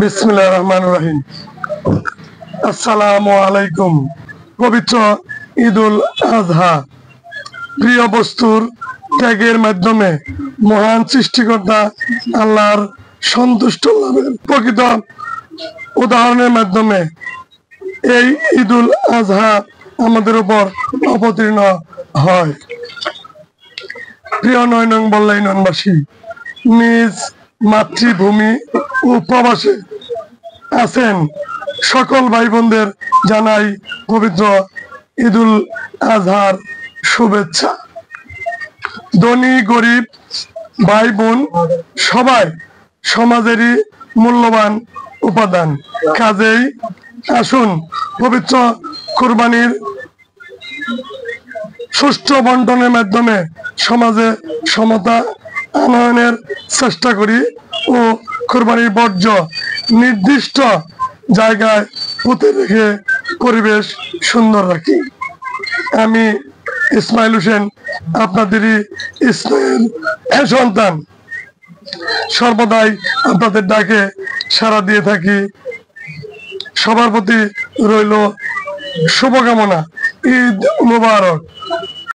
বিসমিল্লাহির রহমানির রহিম। আসসালামু আলাইকুম। পবিত্র ঈদুল আজহা প্রিয় বস্তুর ত্যাগের মাধ্যমে মহান সৃষ্টিকর্তা আল্লাহর সন্তুষ্ট লাভের প্রকৃত উদাহরণের মাধ্যমে এই ঈদুল আজহা আমাদের উপর অবতীর্ণ হয়। প্রিয় ৯ নং বল্লা ইউনিয়নবাসী, নিজ মাতৃভূমি ও প্রবাসে আছেন সকল ভাই বোনদের জানাই পবিত্র ঈদুল আজহার শুভেচ্ছা। ধনী গরিব ভাই বোন সবাই সমাজেরই মূল্যবান উপাদান। কাজেই আসুন পবিত্র কুরবানির সুষ্ঠু বন্টনের মাধ্যমে সমাজে সমতা আনয়নের চেষ্টা করি ও কুরবানির বর্জ্য নির্দিষ্ট জায়গায় পুঁতে রেখে পরিবেশ সুন্দর রাখি। আমি ইসমাইল হোসেন, আপনাদেরই স্নেহের সন্তান, সর্বদাই আপনাদের ডাকে সাড়া দিয়ে থাকি। সবার প্রতি রইল শুভকামনা। ঈদ মুবারক।